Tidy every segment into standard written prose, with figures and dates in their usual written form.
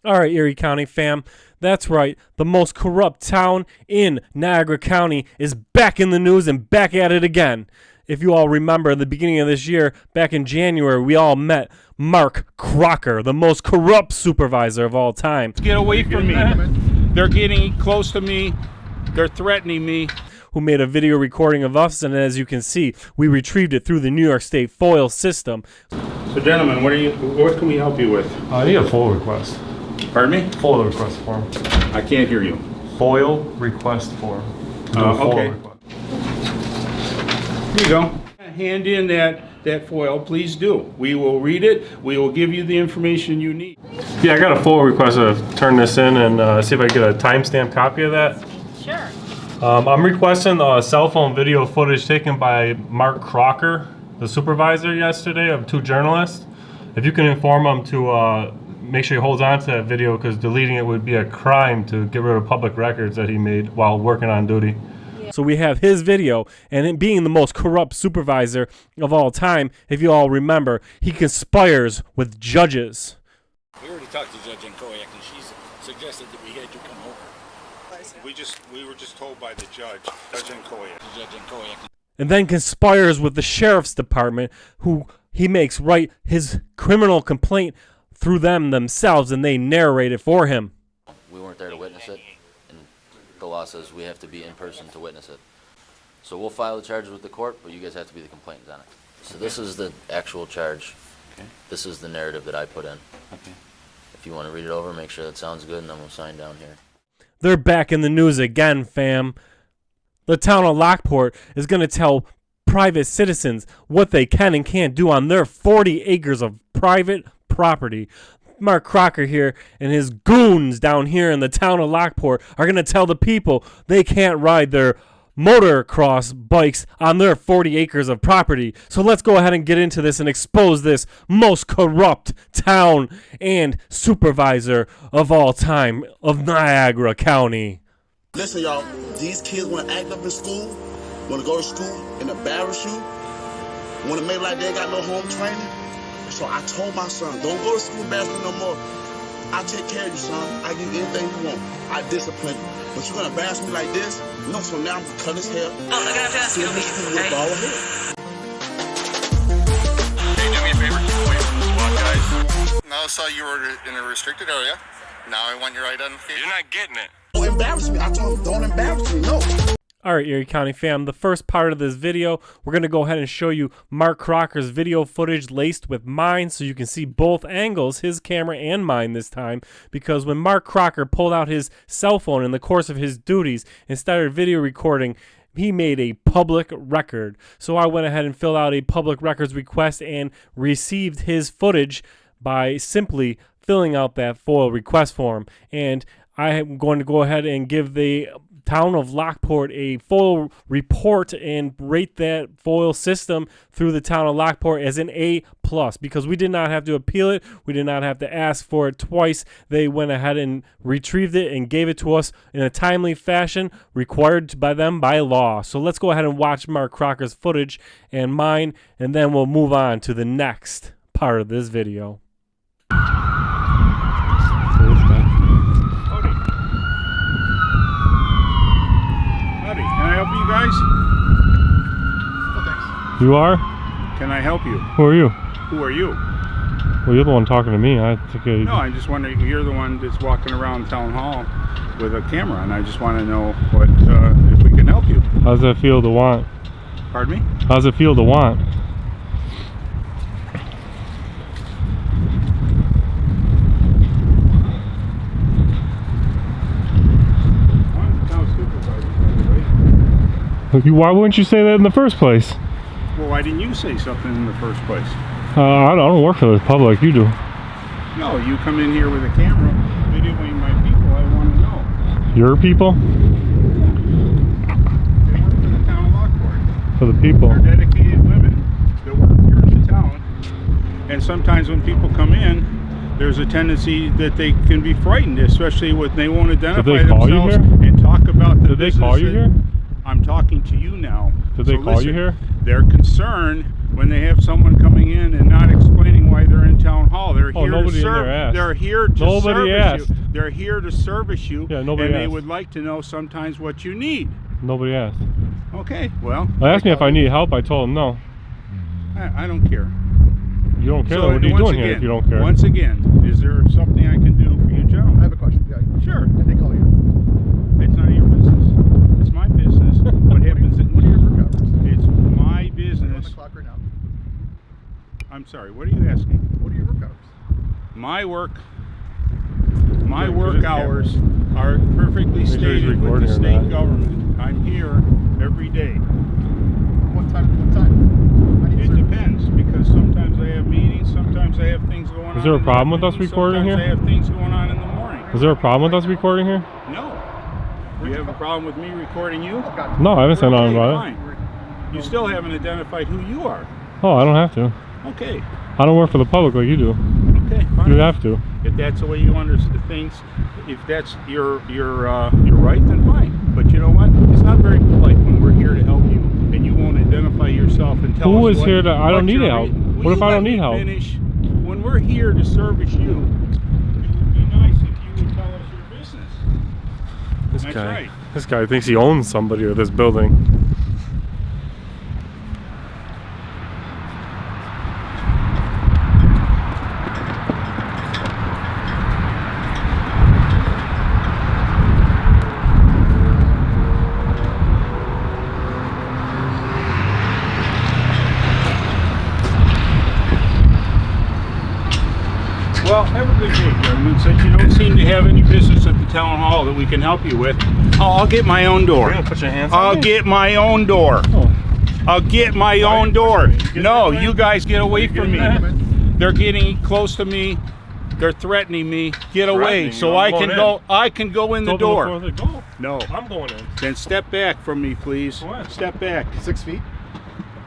All right, Erie County fam, that's right. The most corrupt town in Niagara County is back in the news and back at it again. If you all remember, at the beginning of this year, back in January, we all met Mark Crocker, the most corrupt supervisor of all time. Get away from me. They're getting close to me. They're threatening me. Who made a video recording of us, and as you can see, we retrieved it through the New York State FOIL system. So gentlemen, what can we help you with? I need a FOIL request. Pardon me? FOIL request form. I can't hear you. FOIL request form. Okay. Here you go. Hand in that FOIL, please do. We will read it. We will give you the information you need. Yeah, I got a FOIL request to turn this in and see if I can get a timestamp copy of that. Sure. I'm requesting cell phone video footage taken by Mark Crocker, the supervisor yesterday, of two journalists. If you can inform him to make sure he holds on to that video, because deleting it would be a crime to get rid of public records that he made while working on duty. So we have his video, and it being the most corrupt supervisor of all time, if you all remember, he conspires with judges. We already talked to Judge Nkoyak, and she's suggested that we had you come over. We were just told by the judge, Judge Nkoyak. Judge Nkoyak. And then conspires with the Sheriff's Department, who he makes write his criminal complaint through them themselves, and they narrate it for him. We weren't there to witness it, and the law says we have to be in person to witness it. So we'll file the charges with the court, but you guys have to be the complainants on it. So this is the actual charge. Okay. This is the narrative that I put in. Okay. If you want to read it over, make sure that sounds good, and then we'll sign down here. They're back in the news again, fam. The town of Lockport is going to tell private citizens what they can and can't do on their 40 acres of private property. Mark Crocker here and his goons down here in the town of Lockport are going to tell the people they can't ride their motocross bikes on their 40 acres of property. So let's go ahead and get into this and expose this most corrupt town and supervisor of all time of Niagara County. Listen, y'all, these kids want to act up in school, want to go to school and embarrass you, want to make like they ain't got no home training. So I told my son, don't go to school embarrassing no more. I take care of you, son. I give you anything you want. I discipline you. But you're going to embarrass me like this? No, so now I'm going to cut his hair. Oh, they're going to ask you. With all of it. Hey, do me a favor, keep away from the SWAT guys. Now I saw you were in a restricted area. Now I want your identification. You're not getting it. Don't embarrass me. I told him, don't embarrass me. No. All right, Erie County fam, the first part of this video, we're going to go ahead and show you Mark Crocker's video footage laced with mine so you can see both angles, his camera and mine this time, because when Mark Crocker pulled out his cell phone in the course of his duties and started video recording, he made a public record. So I went ahead and filled out a public records request and received his footage by simply filling out that FOIL request form. And I am going to go ahead and give the town of Lockport a FOIL report and rate that FOIL system through the town of Lockport as an A+, because we did not have to appeal it. We did not have to ask for it twice. They went ahead and retrieved it and gave it to us in a timely fashion required by them by law. So let's go ahead and watch Mark Crocker's footage and mine, and then we'll move on to the next part of this video. Can I help you guys? Oh, thanks. You are? Can I help you? Who are you? Who are you? Well, you're the one talking to me. I think No, I'm just wondering, you're the one that's walking around town hall with a camera, and I just want to know what if we can help you. How does that feel to want? Pardon me? How does it feel to want? Why wouldn't you say that in the first place? Well, why didn't you say something in the first place? I don't work for the public. You do. No, you come in here with a camera, videoing my people. I want to know. Your people? They work for the town of Lockport. For the people. They're dedicated women that work here in the town. And sometimes when people come in, there's a tendency that they can be frightened, especially when they won't identify themselves and talk about the business. Did they call you here? I'm talking to you now. Did they call you here? They're concerned when they have someone coming in and not explaining why they're in town hall. They're here to serve. They're here to service you. They're here to service you. Yeah, nobody and they would like to know sometimes what you need. Nobody asked. Okay, well. They asked me if I need help. I told them no. I don't care. You don't care? So What are you doing again, here if you don't care? Once again, is there something I can do for you, gentlemen? I have a question. Yeah. Sure. Did they call you? It's none of your business. It's my business. What happens? What are your work hours? It's my Are you on business. the clock right now? I'm sorry. What are you asking? What are your work hours? My work hours are perfectly stated with the state government. I'm here every day. What time? What time? It depends, because sometimes I have meetings, sometimes I have things going on. Is there a problem with us recording here? Sometimes I have things going on in the morning. Is there a problem with us recording here? No. Do you have a problem with me recording you? No, I haven't said nothing about it. Fine. You still haven't identified who you are. Oh, I don't have to. Okay. I don't work for the public like you do. Okay, fine. You have to. If that's the way you understand things, if that's your right, then fine. But you know what? It's not very polite when we're here to help you and you won't identify yourself and tell us. Who is here to? I don't need help. What if I don't need help? Finish. When we're here to service you, it would be nice if you would tell us your business. This That's guy. right. This guy thinks he owns somebody or this building. Well, have a good day, gentlemen. Since you don't seem to have any business at the town hall that we can help you with, I'll get my own door. You're gonna put your hands on I'll me? get my own door. Oh. I'll get my own door. No, you guys get away from me. getting They're getting close to me. They're threatening me. Get away, Threatening so you? I I'm can going go. I can go in the door. Go. No. I'm going in. Then step back from me, please. What? Step back. 6 feet?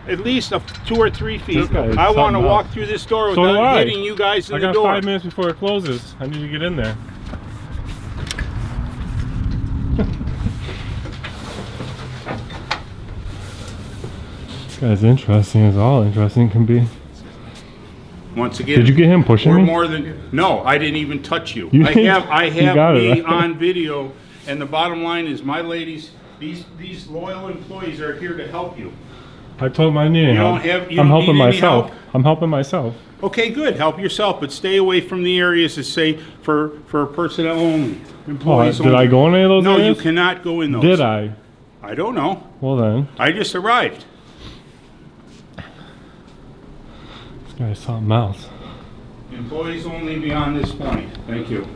At least 2 or 3 feet. This guy is I want to something walk else. through this door So do without I. hitting you guys in I the got door. 5 minutes before it closes. I need to get in there. This guy's interesting as all interesting can be. Once again, Did you get him pushing we're me? more than no. I didn't even touch you. You I didn't? have You got it, me right? on video, and the bottom line is, my ladies, these loyal employees are here to help you. I told him I needed help. You I'm don't helping need any myself. help? I'm helping myself. Okay, good. Help yourself, but stay away from the areas that say for personnel only, employees Did I only. go in any of those No, areas? you cannot go in those. Did I? I don't know. Well then, I just arrived. this guy's something else. Employees only beyond this point. Thank you.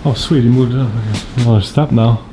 Oh sweet, he moved it up. Okay. Another step now.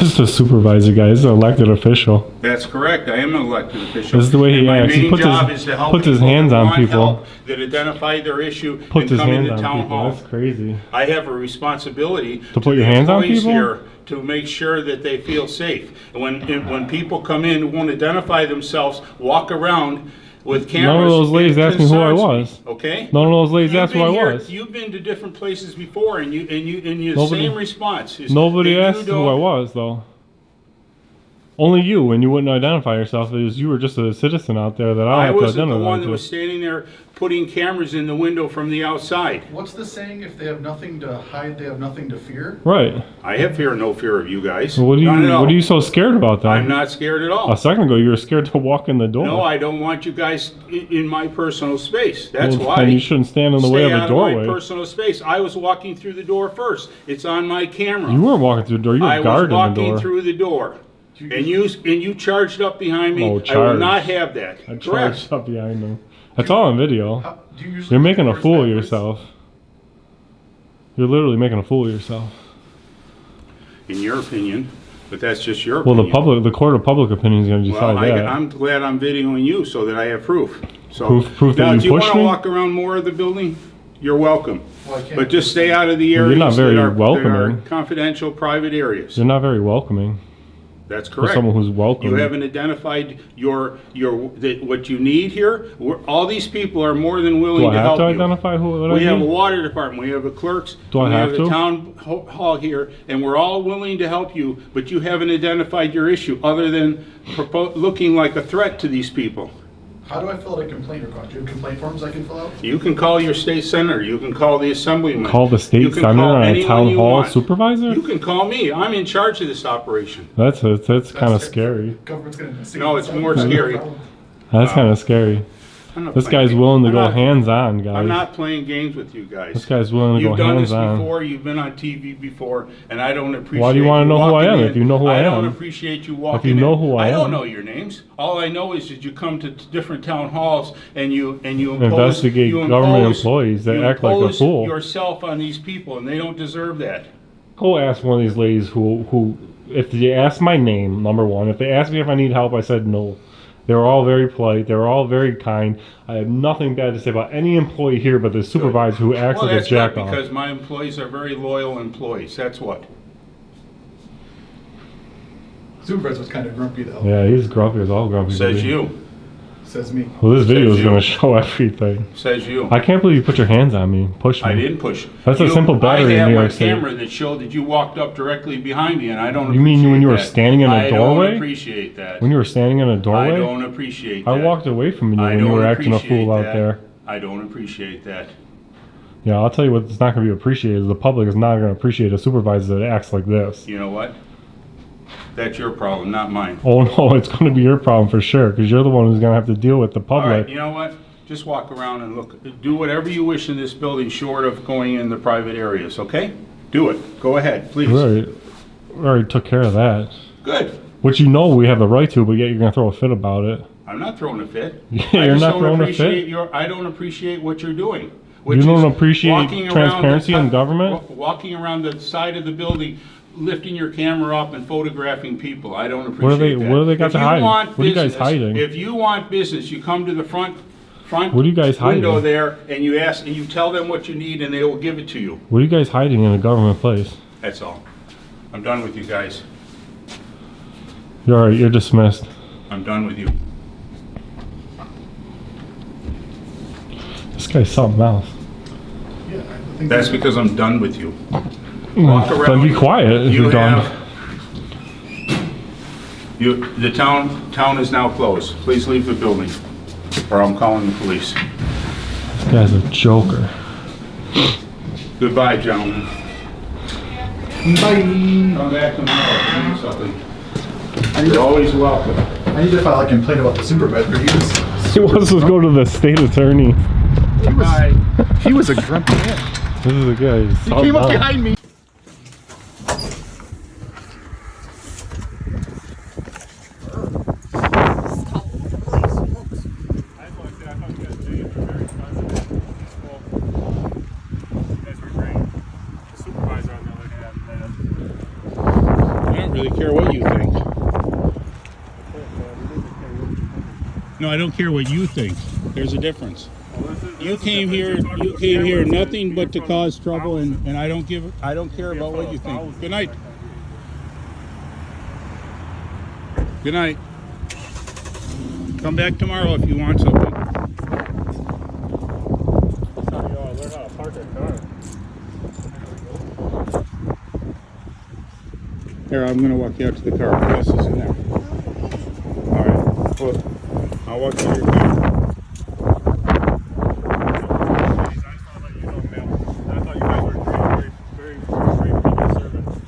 This is the supervisor guy. This is an elected official. That's correct. I am an elected official. This is the way he And my acts. He main puts job his- is to help puts his people hands that on want people. help, that identify their issue Puts and his come hands into on town people. hall. That's crazy. I have a responsibility To put your the hands on employees people? here to make sure that they feel safe. And when people come in who won't identify themselves, walk around with cameras. None of those ladies it asked me who I concerns was. Okay. None of those ladies You've asked who been I here- was. You've been to different places before, and your Nobody- same response is Nobody that you asked who I don't- was though. Only you, and you wouldn't identify yourself as you were just a citizen out there that I I have to wasn't the identify one that to. was standing there putting cameras in the window from the outside. What's the saying? If they have nothing to hide, they have nothing to fear? Right. I have no fear of you guys. So what None at all. are you so scared about then? I'm not scared at all. A second ago you were scared to walk in the door. No, I don't want you guys in my personal space. That's Well, why. then you shouldn't stand in the way of Stay a out doorway. of my personal space. I was walking through the door first. It's on my camera. You weren't walking through the door, you were I was guarding the walking door. through the door. And you charged up behind me. Oh, I will charged. not have that. I Correct. charged up behind them. That's all on video. Do you usually You're making a reverse fool of backwards? yourself. You're literally making a fool of yourself. In your opinion, but that's just your Well, opinion. the court of public opinion is going to decide Well, that. I'm glad I'm videoing you so that I have proof. So Proof that now, you do you pushed want to me? walk around more of the building? You're welcome. Well, I can't- But just stay out of the Well, areas you're not very that are welcoming. confidential, private areas. You're not very welcoming. That's correct. For someone who's welcome. You haven't identified what you need here. All these people are more than willing to help you. Do I have to identify what I need? We have a water department. We have a clerks. Do I have to? We have the town hall here, and we're all willing to help you. But you haven't identified your issue, other than looking like a threat to these people. How do I fill out a complaint request? Do you have complaint forms I can fill out? You can call your state senator. You can call the assemblyman. Call the state senator on a town hall supervisor? You can call me. I'm in charge of this operation. That's kind of scary. Government's gonna No, it's more scary. That's kind of scary. This guy's willing to go hands-on, guys. I'm not playing games with you guys. This guy's willing to go hands-on. You've done this before. You've been on TV before, and I don't appreciate. Why do you want to know who I am? If you know who I am, I don't appreciate you walking. If you know who I am, I don't know your names. All I know is that you come to different town halls and you investigate government employees that act like a fool. Yourself on these people, and they don't deserve that. Go ask one of these ladies who, if they ask my name, number one, if they ask me if I need help, I said no. They were all very polite. They were all very kind. I have nothing bad to say about any employee here but the supervisor who acts like a jack-off. Well, that's good, because my employees are very loyal employees. That's what. Supervisor was kind of grumpy, though. Yeah, he's grumpy. He's all grumpy. Says you. Says me. Well, this video is going to show everything. Says you. I can't believe you put your hands on me. Push me. I didn't push. That's a simple battery in New York State. I have my camera that showed that you walked up directly behind me, and I don't appreciate that. You mean when you were standing in a doorway? I don't appreciate that. When you were standing in a doorway? I don't appreciate that. I walked away from you when you were acting a fool out there. I don't appreciate that. Yeah, I'll tell you what's not going to be appreciated. The public is not going to appreciate a supervisor that acts like this. You know what? That's your problem, not mine. Oh no, it's going to be your problem for sure, because you're the one who's going to have to deal with the public. All right, you know what? Just walk around and look. Do whatever you wish in this building, short of going in the private areas, okay? Do it. Go ahead, please. We already took care of that. Good. Which you know we have the right to, but yet you're going to throw a fit about it. I'm not throwing a fit. Yeah, you're not throwing a fit? I don't appreciate what you're doing. You don't appreciate transparency in government? Walking around the side of the building, lifting your camera up and photographing people. I don't appreciate that. What do they got to hide? What are you guys hiding? If you want business, you come to the front what are you guys window hiding? there, and you ask, and you tell them what you need, and they will give it to you. What are you guys hiding in a government place? That's all. I'm done with you guys. You're alright. You're dismissed. I'm done with you. This guy's something else. Yeah, I think that's because I'm done with you. Walk around. Then be quiet if you're done. The town is now closed. Please leave the building, or I'm calling the police. This guy's a joker. Goodbye, gentlemen. Bye. Come back tomorrow if you need something. You're always welcome. I need to file a complaint about the supervisor. He wants to go to the state attorney. He was a grumpy man. This is a guy. He came up behind me. No, I don't care what you think. There's a difference. You came here nothing but to cause trouble, and I don't care about what you think. Good night. Good night. Come back tomorrow if you want something. That's how you learn how to park a car. Here, I'm going to walk you out to the car. What else is in there? All right. Well, I'll walk you to your car.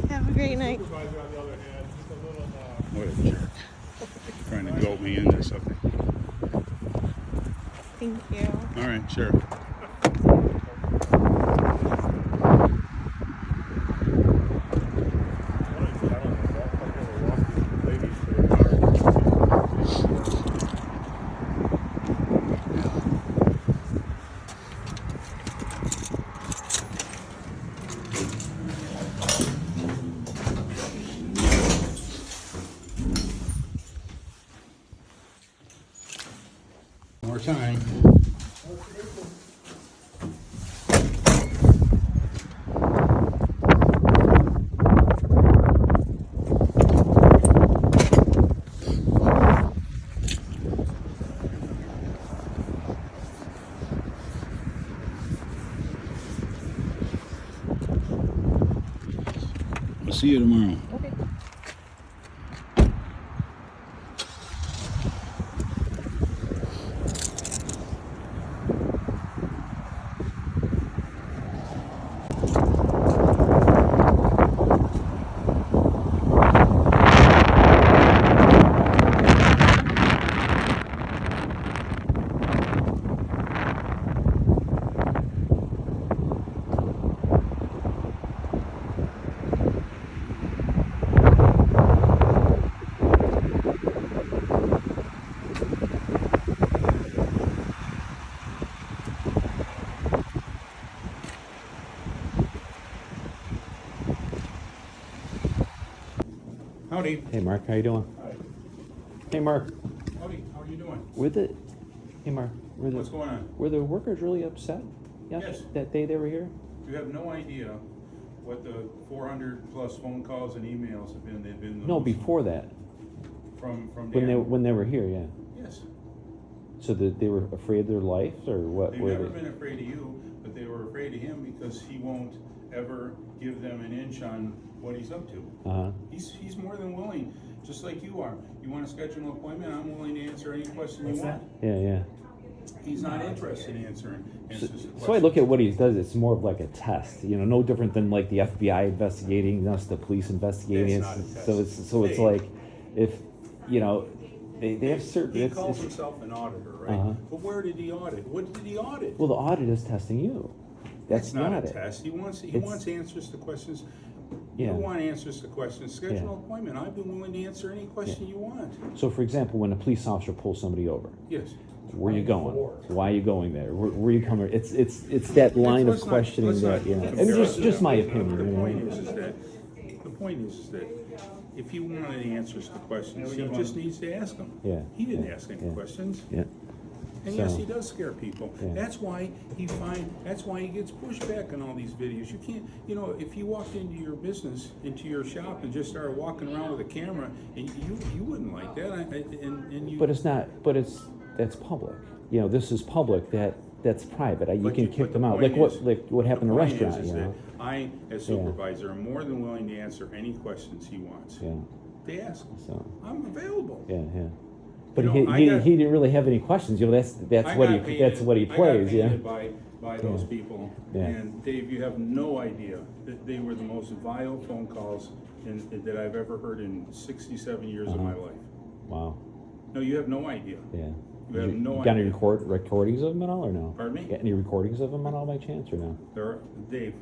Have a great night. What a jerk. Trying to goat me into something. Thank you. All right, sure. More time. see you tomorrow. Okay. Howdy. Hey Mark, how you doing? Hi. Hey Mark, Howdy. How are you doing? hey Mark, What's going on? were the workers really upset? Yes. That day they were here? You have no idea what the 400 plus phone calls and emails have been. They've been No, before that, from when they were here, yeah. Yes. So they were afraid of their lives, or what? They've were never they? been afraid of you, but they were afraid of him because he won't ever give them an inch on what he's up to. Uh-huh. He's more than willing, just like you are. You want to schedule an appointment, I'm willing to answer any question you want. Yeah. He's not interested in answering questions. So I look at what he does, it's more of like a test, no different than like the FBI investigating us, the police investigating us. It's not a test. So it's like, if, they have certain... He calls himself an auditor, right? Uh-huh. But where did he audit? What did he audit? Well, the audit is testing you. That's not a it. test. He wants answers to questions. Yeah. You want answers to questions. Schedule an appointment. I've been willing to answer any question you want. So, for example, when a police officer pulls somebody over, Yes. where are you going? Why are you going there? Where are you coming? It's that line of questioning that, and just my opinion. The point is that if he wanted answers to questions, he just needs to ask them. Yeah. He didn't ask any questions. Yeah. And yes, he does scare people. Yeah. That's why he gets pushback on all these videos. You can't, if you walked into your business, into your shop, and just started walking around with a camera, and you wouldn't like that. And you. But it's not. That's public. This is public. That's private. You can kick them out. Like what happened in a restaurant. I, as supervisor, am more than willing to answer any questions he wants. Yeah. They ask. So. I'm available. Yeah. But he didn't really have any questions. That's what he plays. I got painted by those people. Yeah. And Dave, you have no idea that they were the most vile phone calls that I've ever heard in 67 years of my life. Wow. No, you have no idea. Yeah. You have no got any idea. recordings of them at all, or no? Pardon me? Got any recordings of them at all by chance, or no? Dave,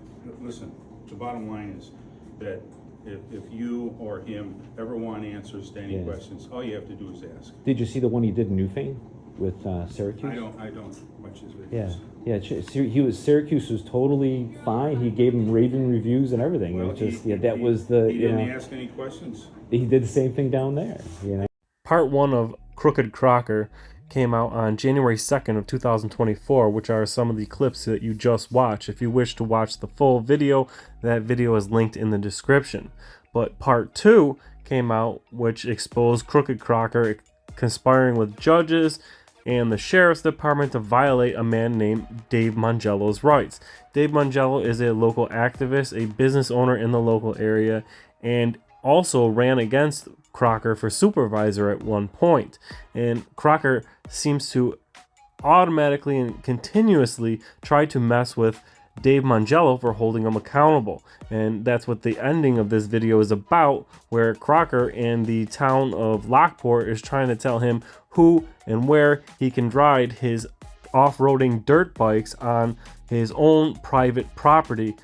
listen. The bottom line is that if you or him ever want answers to any questions, all you have to do is ask. Did you see the one he did in Newfane with Syracuse? I don't watch his videos. Yeah. Syracuse was totally fine. He gave him raving reviews and everything. Well, it was just he didn't ask any questions. He did the same thing down there. Part 1 of Crooked Crocker came out on January 2nd of 2024, which are some of the clips that you just watched. If you wish to watch the full video, that video is linked in the description. But Part 2 came out, which exposed Crooked Crocker conspiring with judges and the Sheriff's Department to violate a man named Dave Mangello's rights. Dave Mangello is a local activist, a business owner in the local area, and also ran against Crocker for supervisor at one point. And Crocker seems to automatically and continuously try to mess with Dave Mangello for holding him accountable. And that's what the ending of this video is about, where Crocker in the town of Lockport is trying to tell him who and where he can ride his off-roading dirt bikes on his own private property.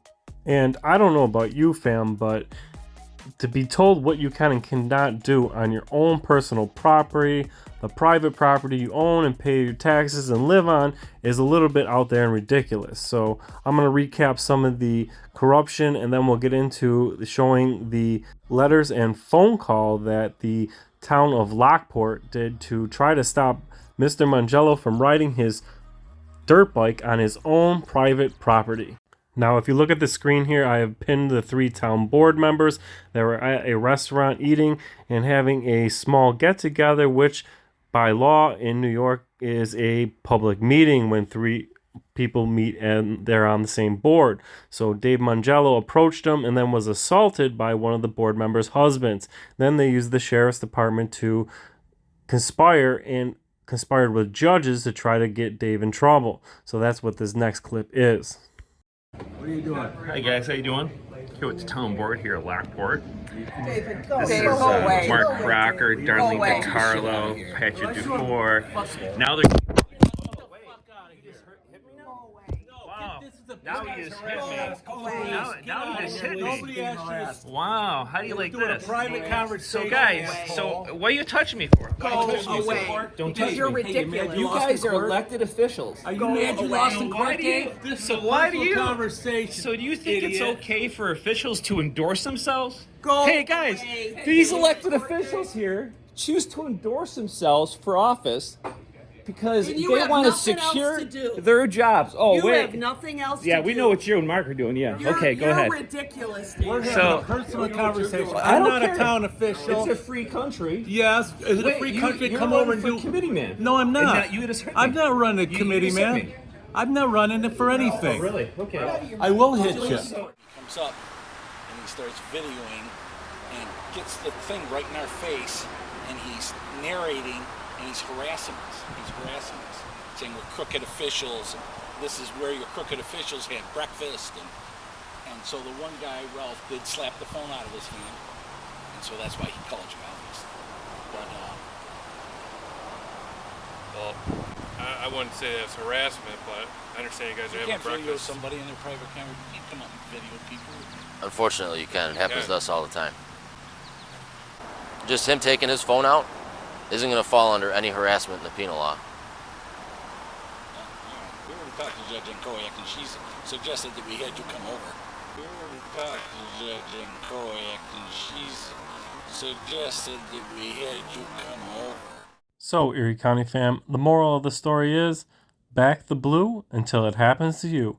And I don't know about you, fam, but to be told what you can and cannot do on your own personal property, the private property you own and pay your taxes and live on, is a little bit out there and ridiculous. So I'm going to recap some of the corruption, and then we'll get into showing the letters and phone call that the town of Lockport did to try to stop Mr. Mangello from riding his dirt bike on his own private property. Now, if you look at the screen here, I have pinned the 3 town board members that were at a restaurant eating and having a small get-together, which by law in New York is a public meeting when 3 people meet and they're on the same board. So Dave Mangello approached him and then was assaulted by one of the board members' husbands. Then they used the sheriff's department to conspire and conspired with judges to try to get Dave in trouble. So that's what this next clip is. What are you doing? Hi guys, how you doing? Here with the town board here at Lockport. David, go. This is Mark Crocker, Darlene DiCarlo, Patrick Dufour. Now they're... Wow, now he just hit me. Now he just hit me. Wow, how do you like this? Private conversation. So guys, so what are you touching me for? Go away. Don't touch me. You're ridiculous. You guys are elected officials. Are you mad you lost in court, Dave? So why do you? Conversation. So do you think it's okay for officials to endorse themselves? Go. Hey guys, these elected officials here choose to endorse themselves for office because they want to secure their jobs. Oh, you wait. have nothing else to Yeah, do. we know what you and Mark are doing. Yeah. Okay, go ahead. You're ridiculous, Dave. We're having so, a personal conversation. I I'm don't not care. a town official. It's a free country. Yes, is it a free country? You're Come over and running do. for committee man. No, I'm not. You just hit me. I'm not running a committee, just hit man. me. I'm not running it for anything. Oh, really? Okay. I will hit you. He comes up and he starts videoing and gets the thing right in our face, and he's narrating and he's harassing us. He's harassing us, saying we're crooked officials. This is where your crooked officials had breakfast, and so the one guy, Ralph, did slap the phone out of his hand, and so that's why he called you, obviously. But well, I wouldn't say that's harassment, but I understand you guys are having breakfast. Video somebody in their private camera. You can't come up and video people. Unfortunately, you can. It happens to us all the time. Just him taking his phone out isn't going to fall under any harassment in the penal law. We already talked to Judge Nkoyak, and she's suggested that we had you come over. We already talked to Judge Nkoyak, and she's suggested that we had you come over. So, Erie County fam, the moral of the story is, back the blue until it happens to you.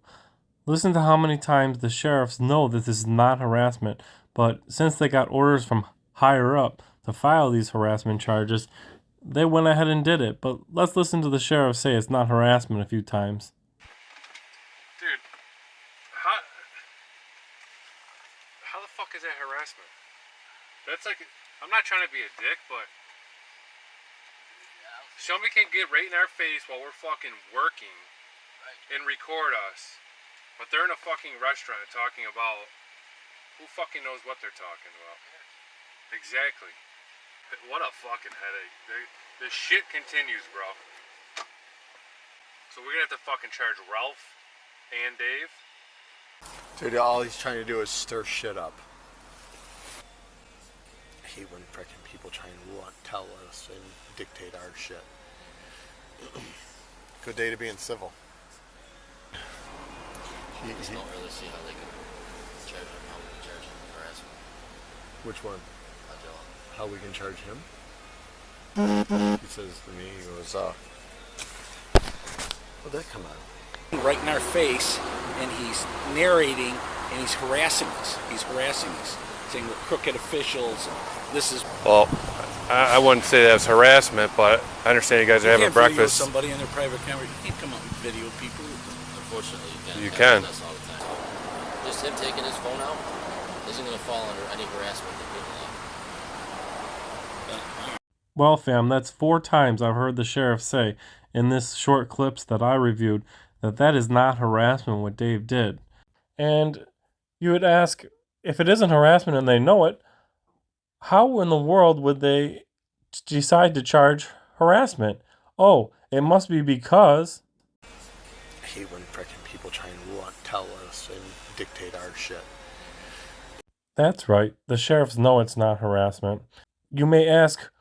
Listen to how many times the sheriffs know that this is not harassment, but since they got orders from higher up to file these harassment charges, they went ahead and did it. But let's listen to the sheriff say it's not harassment a few times. Dude, how the fuck is that harassment? That's like, I'm not trying to be a dick, but somebody can get right in our face while we're fucking working and record us, but they're in a fucking restaurant talking about who fucking knows what they're talking about. Exactly. What a fucking headache. The shit continues, bro. So we're gonna have to fucking charge Ralph and Dave. Dude, all he's trying to do is stir shit up. I hate when freaking people try and tell us and dictate our shit. Good day to being civil. I just don't really see how they can charge him, how we can charge him with harassment. Which one? How we can charge him? He says to me, he goes, where'd that come out? Right in our face, and he's narrating and he's harassing us. He's harassing us, saying we're crooked officials. This is. Well, I wouldn't say that's harassment, but I understand you guys are having breakfast. Video somebody in their private camera. You can't come up and video people. Unfortunately, you can. You can. That's all the time. Just him taking his phone out isn't going to fall under any harassment in the penal law. Well, fam, that's 4 times I've heard the sheriff say in this short clips that I reviewed that is not harassment what Dave did. And you would ask, if it isn't harassment and they know it, how in the world would they decide to charge harassment? Oh, it must be because... I hate when freaking people try and tell us and dictate our shit. That's right. The sheriffs know it's not harassment. You may ask,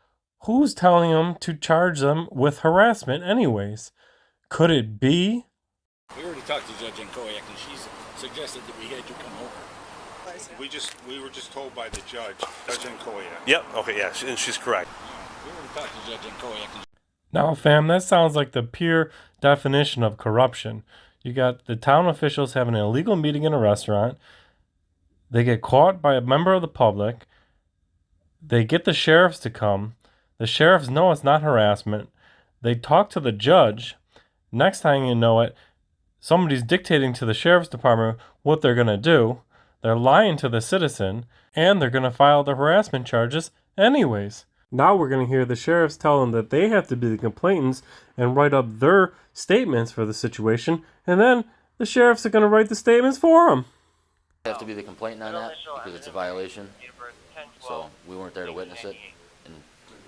who's telling them to charge them with harassment anyways? Could it be? We already talked to Judge Nkoyak, and she's suggested that we had you come over. We were just told by the judge, Judge Nkoyak. Yep, okay, yeah, and she's correct. We already talked to Judge Nkoyak. Now, fam, that sounds like the pure definition of corruption. You got the town officials having an illegal meeting in a restaurant. They get caught by a member of the public. They get the sheriffs to come. The sheriffs know it's not harassment. They talk to the judge. Next time you know it, Somebody's dictating to the sheriff's department what they're going to do. They're lying to the citizen, and they're going to file the harassment charges anyways. Now we're going to hear the sheriffs tell them that they have to be the complainants and write up their statements for the situation, and then the sheriffs are going to write the statements for them. You have to be the complainant on that because it's a violation. So we weren't there to witness it, and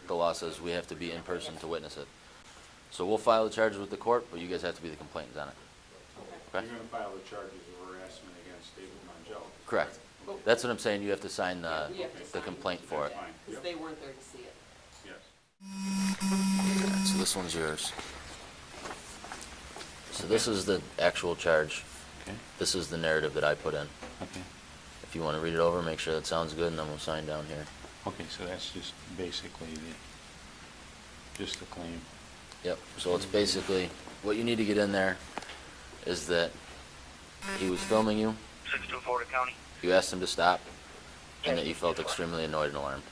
the law says we have to be in person to witness it. So we'll file the charges with the court, but you guys have to be the complainants on it. Okay? You're going to file the charges of harassment against David Mangel. Correct. That's what I'm saying. You have to sign the complaint for it. Because they weren't there to see it. Yes. So this one's yours. So this is the actual charge. Okay. This is the narrative that I put in. Okay. If you want to read it over, make sure that sounds good, and then we'll sign down here. Okay, so that's just basically just the claim. Yep. So it's basically what you need to get in there is that he was filming you. 624 County. You asked him to stop, and that you felt extremely annoyed and alarmed.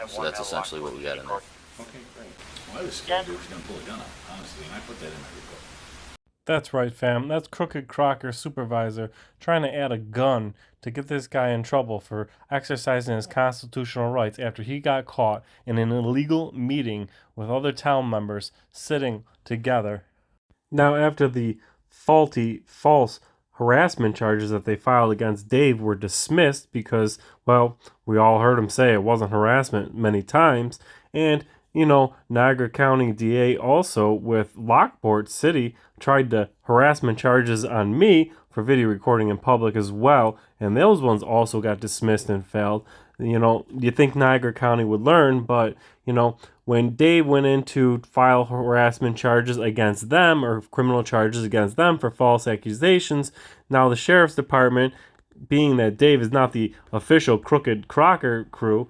So that's essentially what we got in there. Okay, great. Well, I was scared he was going to pull a gun out, honestly, and I put that in my report. That's right, fam. That's Crooked Crocker, supervisor, trying to add a gun to get this guy in trouble for exercising his constitutional rights after he got caught in an illegal meeting with other town members sitting together. Now, after the false harassment charges that they filed against Dave were dismissed because, well, we all heard him say it wasn't harassment many times, and Niagara County DA also with Lockport City tried to harassment charges on me for video recording in public as well, and those ones also got dismissed and failed. You think Niagara County would learn, but when Dave went in to file harassment charges against them or criminal charges against them for false accusations, now the sheriff's department, being that Dave is not the official Crooked Crocker crew,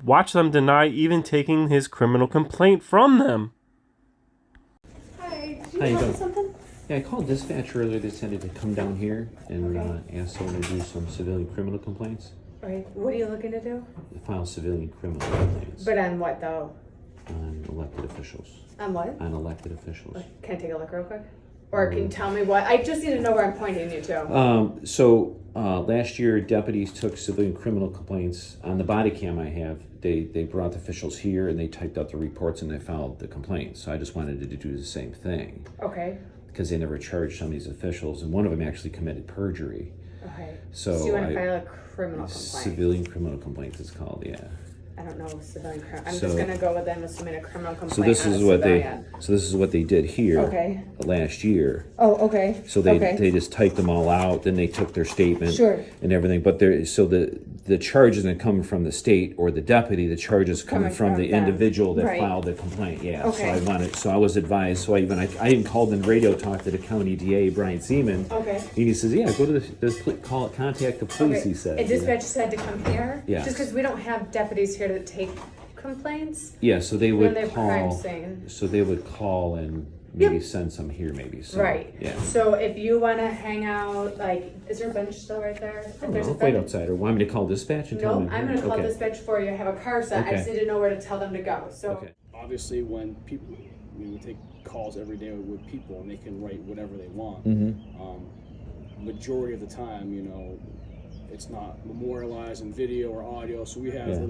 watch them deny even taking his criminal complaint from them. Hi, How you doing? Something? Yeah, I called dispatch earlier. They said to come down here and ask someone to do some civilian criminal complaints. Right. What are you looking to do? File civilian criminal complaints. But on what though? On elected officials. On what? On elected officials. Can I take a look real quick? Or can you tell me what? I just need to know where I'm pointing you to. Last year, deputies took civilian criminal complaints. On the body cam I have, they brought the officials here and they typed out the reports and they filed the complaints. So I just wanted to do the same thing. Okay. Because they never charged some of these officials, and one of them actually committed perjury. Okay. So you want to file a criminal complaint? Civilian criminal complaints, it's called, yeah. I don't know civilian criminal. I'm just gonna go with them assuming a criminal complaint. So this is what they did here. Okay. Last year. Oh, okay. So they just typed them all out, then they took their statement and everything. But the charges didn't come from the state or the deputy. The charges come from the individual that filed the complaint. Yeah. Okay. So I was advised. So I even called in radio, talked to the county DA, Brian Seaman. Okay. And he says, yeah, go to contact the police. Okay. He said. And dispatch said to come here. Yeah. Just because we don't have deputies here to take complaints. Yeah. So they would crime call. scene. So they would call and maybe send some here, maybe. So, Right. Yeah. So if you want to hang out, is there a bench still right there? If there's a I'll wait bench. outside. Or want me to call dispatch and tell them? No, I'm going to call Okay. dispatch for you. I have a car set. I just need to know where to tell them to go. So. Obviously, when people, we take calls every day with people, and they can write whatever they want. Majority of the time, it's not memorialized in video or audio. So we have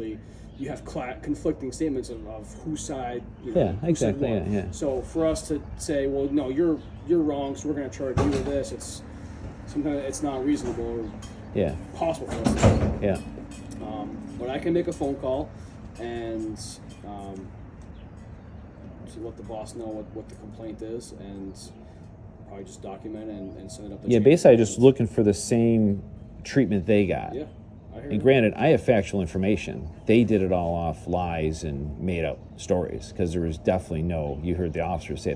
you have conflicting statements of whose side. Exactly. Yeah. So for us to say, well, no, you're wrong, so we're going to charge you with this. Sometimes it's not reasonable or possible for us to do. Yeah. But I can make a phone call and to let the boss know what the complaint is, and probably just document it and send it up. Basically, just looking for the same treatment they got. Yeah. And granted, I have factual information. They did it all off lies and made up stories because there was definitely you heard the officer say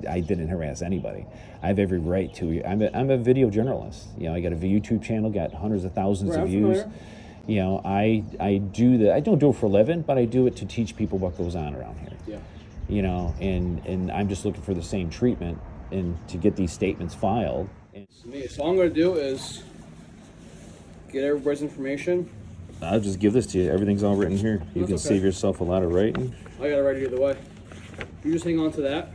I didn't harass anybody. I have every right to. I'm a video journalist. I got a YouTube channel, got hundreds of thousands of views. I do that. I don't do it for a living, but I do it to teach people what goes on around here. Yeah. And I'm just looking for the same treatment and to get these statements filed. So all I'm going to do is get everybody's information. I'll just give this to you. Everything's all written here. You can save yourself a lot of writing. I got it right either way. You just hang on to that.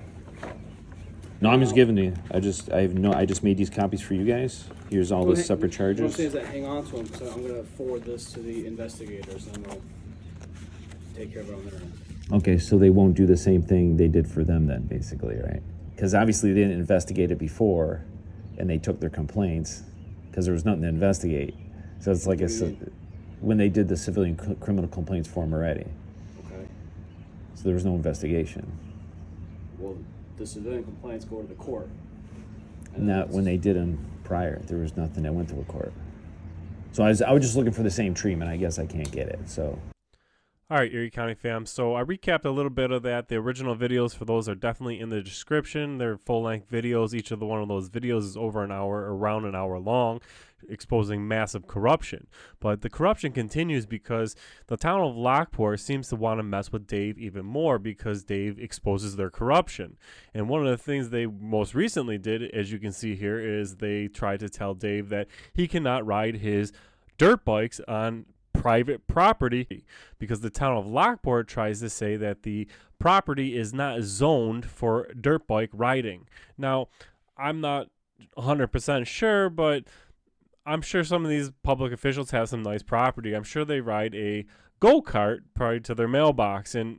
No, I'm just giving to you. I just made these copies for you guys. Here's all the separate charges. What I'm saying is that hang on to them, so I'm going to forward this to the investigators, and they'll take care of it on their end. Okay, so they won't do the same thing they did for them then, basically, right? Because obviously they didn't investigate it before, and they took their complaints because there was nothing to investigate. So it's like when they did the civilian criminal complaints form already. Okay. So there was no investigation. Well, the civilian complaints go to the court. Not when they did them prior. There was nothing that went to a court. So I was just looking for the same treatment. I guess I can't get it. So. All right, Erie County fam. So I recapped a little bit of that. The original videos for those are definitely in the description. They're full-length videos. Each of one of those videos is over an hour, around an hour long, exposing massive corruption. But the corruption continues because the town of Lockport seems to want to mess with Dave even more because Dave exposes their corruption. And one of the things they most recently did, as you can see here, is they tried to tell Dave that he cannot ride his dirt bikes on private property because the town of Lockport tries to say that the property is not zoned for dirt bike riding. Now, I'm not 100% sure, but I'm sure some of these public officials have some nice property. I'm sure they ride a go-kart probably to their mailbox, and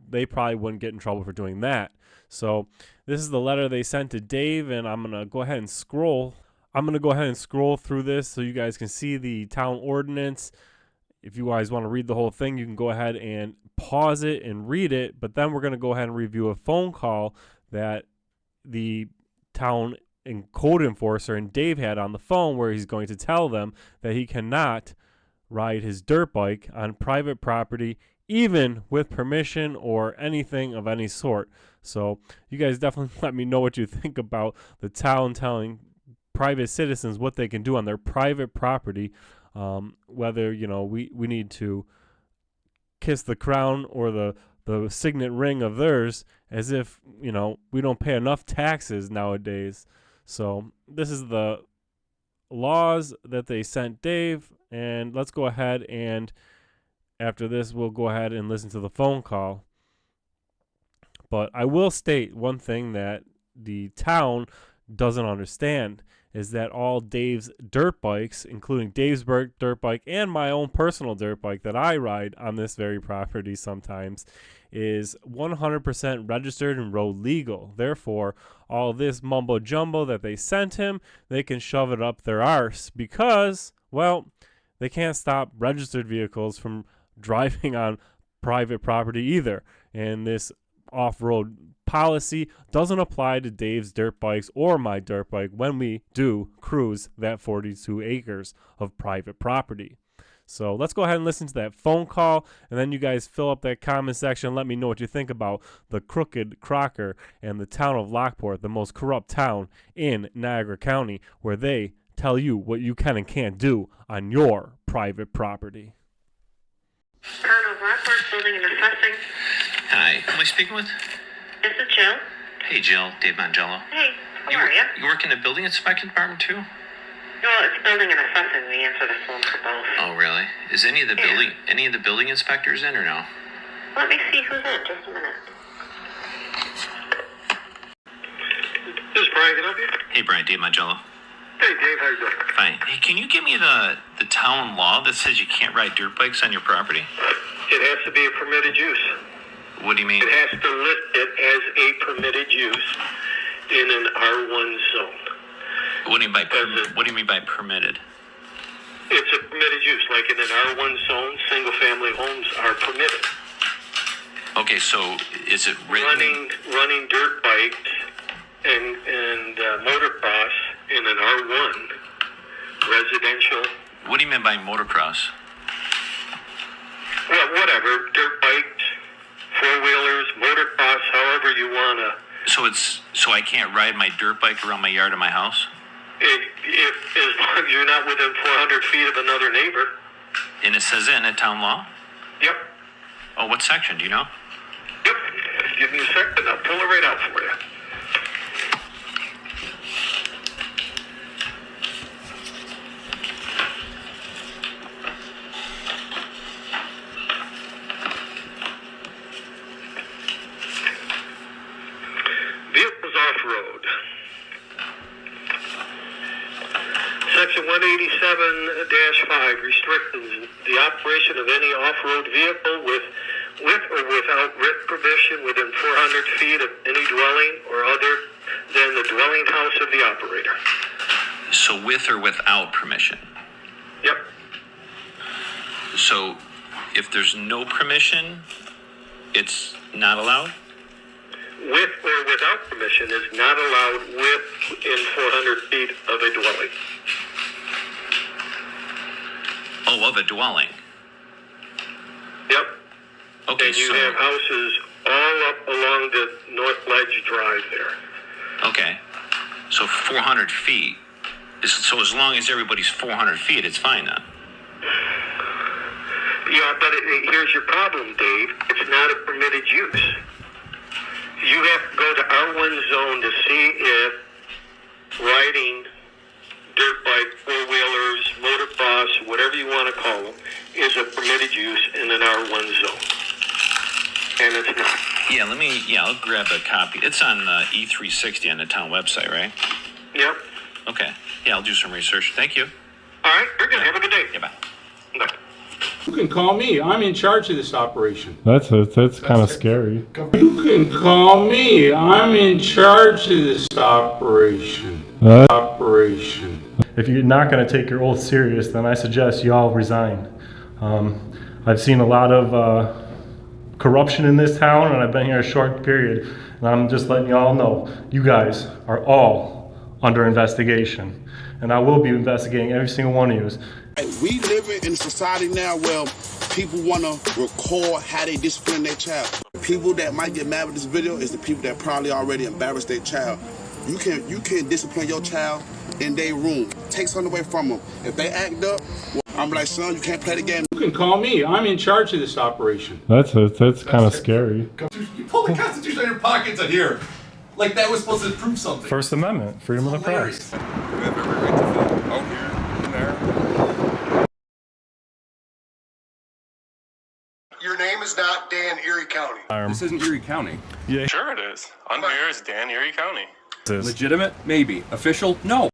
they probably wouldn't get in trouble for doing that. So this is the letter they sent to Dave, and I'm gonna go ahead and scroll through this so you guys can see the town ordinance. If you guys want to read the whole thing, you can go ahead and pause it and read it, but then we're going to go ahead and review a phone call that the town and code enforcer and Dave had on the phone where he's going to tell them that he cannot ride his dirt bike on private property, even with permission or anything of any sort. So you guys definitely let me know what you think about the town telling private citizens what they can do on their private property. Whether we need to kiss the crown or the signet ring of theirs, as if we don't pay enough taxes nowadays. So this is the laws that they sent Dave, and let's go ahead and after this we'll go ahead and listen to the phone call. But I will state one thing that the town doesn't understand is that all Dave's dirt bikes, including Dave's dirt bike and my own personal dirt bike that I ride on this very property sometimes, is 100% registered and road legal. Therefore, all this mumbo jumbo that they sent him, they can shove it up their arse because, well, they can't stop registered vehicles from driving on private property either. And this off-road policy doesn't apply to Dave's dirt bikes or my dirt bike when we do cruise that 42 acres of private property. So let's go ahead and listen to that phone call, and then you guys fill up that comment section. Let me know what you think about the Crooked Crocker and the town of Lockport, the most corrupt town in Niagara County, where they tell you what you can and can't do on your private property. Town of Lockport Building and Assessing. Hi, who am I speaking with? This is Jill. Hey, Jill. Dave Mangello. Hey, how are you? You work in the building inspection department too? Well, it's building and assessing. We answer the phone for both. Oh, really? Is any of the building inspectors in or no? Let me see who's in. Just a minute. This is Brian. Can I help you? Hey, Brian. Dave Mangello. Hey, Dave. How you doing? Fine. Hey, can you give me the town law that says you can't ride dirt bikes on your property? It has to be a permitted use. What do you mean? It has to list it as a permitted use in an R1 zone. What do you mean by permitted? It's a permitted use. Like in an R1 zone, single-family homes are permitted. Okay, so is it written? Running dirt bikes and motocross in an R1 residential. What do you mean by motocross? Well, whatever. Dirt bikes, four-wheelers, motocross, however you want to. So I can't ride my dirt bike around my yard or my house? As long as you're not within 400 feet of another neighbor. And it says in a town law? Yep. Oh, what section? Do you know? Yep. Give me a second. I'll pull it right out for you. Vehicles off-road. Section 187-5 restricts the operation of any off-road vehicle with or without written permission within 400 feet of any dwelling or other than the dwelling house of the operator. So with or without permission? Yep. So if there's no permission, it's not allowed? With or without permission is not allowed within 400 feet of a dwelling. Oh, of a dwelling? Yep. Okay, and you so... have houses all up along the North Ledge Drive there. Okay. So 400 feet. So as long as everybody's 400 feet, it's fine then? Yeah, but here's your problem, Dave. It's not a permitted use. You have to go to R1 zone to see if riding dirt bike, four-wheelers, motocross, whatever you want to call them, is a permitted use in an R1 zone. And it's not. Yeah, I'll grab a copy. It's on E360 on the town website, right? Yep. Okay. Yeah, I'll do some research. Thank you. All right, very good. Have a good day. Yeah, bye. Bye. You can call me. I'm in charge of this operation. That's kind of scary. You can call me. I'm in charge of this operation. If you're not going to take your oath serious, then I suggest you all resign. I've seen a lot of corruption in this town, and I've been here a short period, and I'm just letting you all know, you guys are all under investigation, and I will be investigating every single one of you. We live in a society now where people want to record how they discipline their child. People that might get mad with this video is the people that probably already embarrassed their child. You can discipline your child in their room. Take something away from them. If they act up, well, I'm like, son, you can't play the game. You can call me. I'm in charge of this operation. That's kind of scary. You pull the Constitution out of your pockets out here. Like that was supposed to prove something. First Amendment, freedom of the press. We have every right to film out here and there. Your name is not Dan, Erie County. This isn't Erie County. Yeah. Sure it is. On here is Dan, Erie County. Legitimate? Maybe. Official? No.